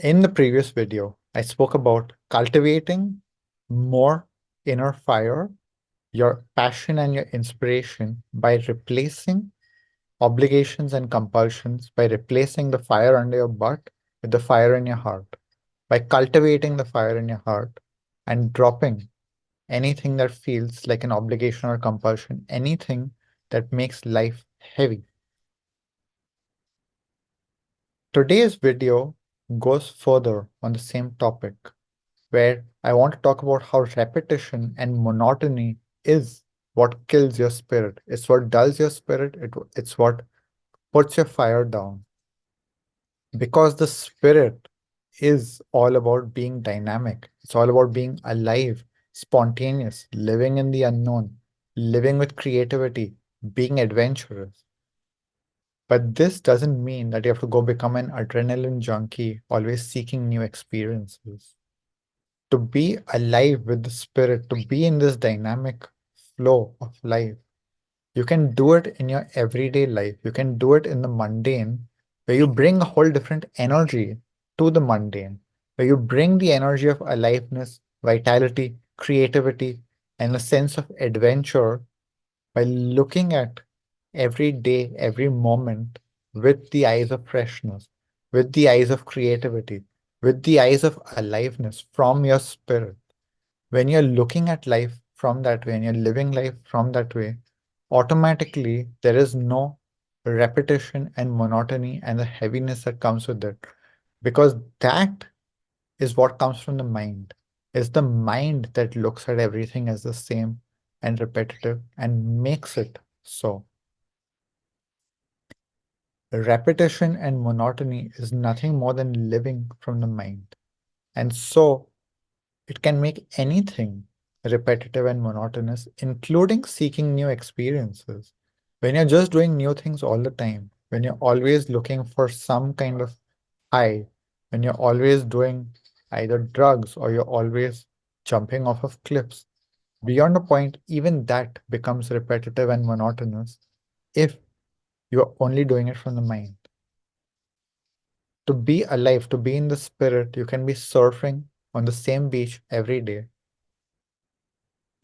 In the previous video, I spoke about cultivating more inner fire, your passion and your inspiration by replacing obligations and compulsions, by replacing the fire under your butt with the fire in your heart, by cultivating the fire in your heart and dropping anything that feels like an obligation or compulsion, anything that makes life heavy. Today's video goes further on the same topic, where I want to talk about how repetition and monotony is what kills your spirit. It's what dulls your spirit. It's what puts your fire down. Because the spirit is all about being dynamic. It's all about being alive, spontaneous, living in the unknown, living with creativity, being adventurous. But this doesn't mean that you have to go become an adrenaline junkie, always seeking new experiences. To be alive with the spirit, to be in this dynamic flow of life, you can do it in your everyday life. You can do it in the mundane, where you bring a whole different energy to the mundane, where you bring the energy of aliveness, vitality, creativity, and a sense of adventure by looking at every day, every moment with the eyes of freshness, with the eyes of creativity, with the eyes of aliveness from your spirit. When you're looking at life from that way and you're living life from that way, automatically there is no repetition and monotony and the heaviness that comes with it. Because that is what comes from the mind. It's the mind that looks at everything as the same and repetitive and makes it so. Repetition and monotony is nothing more than living from the mind. And so it can make anything repetitive and monotonous, including seeking new experiences. When you're just doing new things all the time, when you're always looking for some kind of high, when you're always doing either drugs or you're always jumping off of cliffs, beyond a point, even that becomes repetitive and monotonous if you're only doing it from the mind. To be alive, to be in the spirit, you can be surfing on the same beach every day,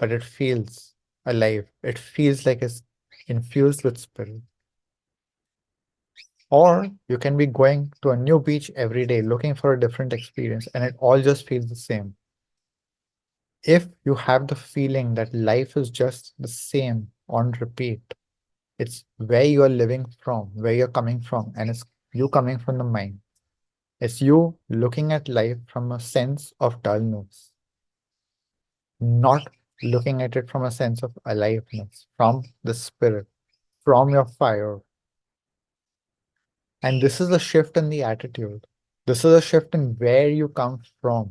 but it feels alive. It feels like it's infused with spirit. Or you can be going to a new beach every day looking for a different experience, and it all just feels the same. If you have the feeling that life is just the same on repeat, it's where you are living from, where you're coming from, and it's you coming from the mind. It's you looking at life from a sense of dullness, not looking at it from a sense of aliveness, from the spirit, from your fire. And this is a shift in the attitude. This is a shift in where you come from.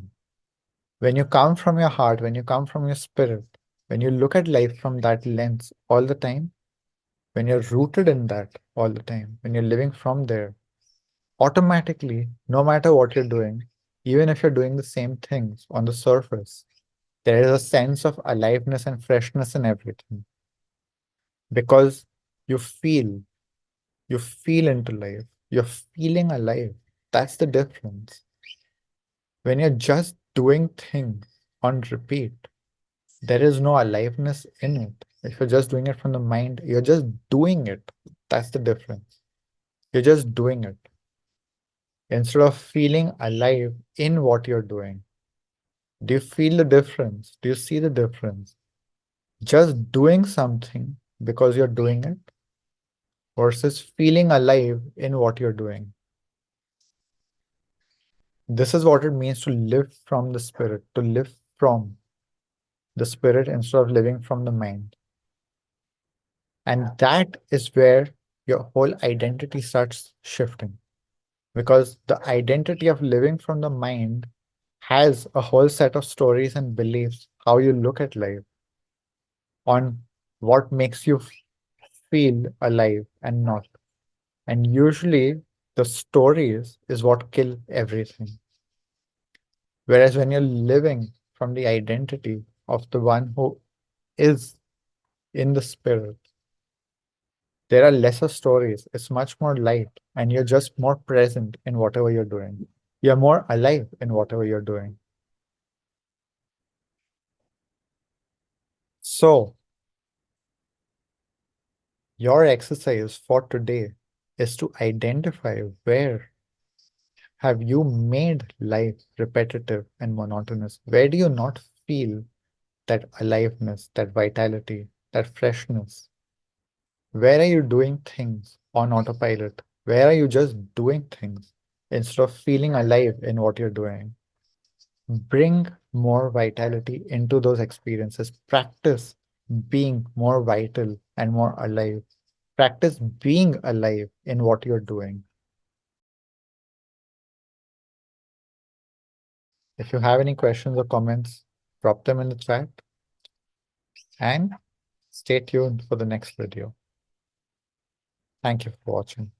When you come from your heart, when you come from your spirit, when you look at life from that lens all the time, when you're rooted in that all the time, when you're living from there, automatically, no matter what you're doing, even if you're doing the same things on the surface, there is a sense of aliveness and freshness in everything because you feel, you feel into life, you're feeling alive. That's the difference. When you're just doing things on repeat, there is no aliveness in it. If you're just doing it from the mind, you're just doing it. That's the difference. You're just doing it instead of feeling alive in what you're doing. Do you feel the difference? Do you see the difference? Just doing something because you're doing it versus feeling alive in what you're doing. This is what it means to live from the spirit, to live from the spirit instead of living from the mind. And that is where your whole identity starts shifting because the identity of living from the mind has a whole set of stories and beliefs, how you look at life, on what makes you feel alive and not. And usually the stories is what kill everything. Whereas when you're living from the identity of the one who is in the spirit, there are lesser stories. It's much more light, and you're just more present in whatever you're doing. You're more alive in whatever you're doing. So, your exercise for today is to identify where have you made life repetitive and monotonous? Where do you not feel that aliveness, that vitality, that freshness? Where are you doing things on autopilot? Where are you just doing things instead of feeling alive in what you're doing? Bring more vitality into those experiences. Practice being more vital and more alive. Practice being alive in what you're doing. If you have any questions or comments, drop them in the chat and stay tuned for the next video. Thank you for watching.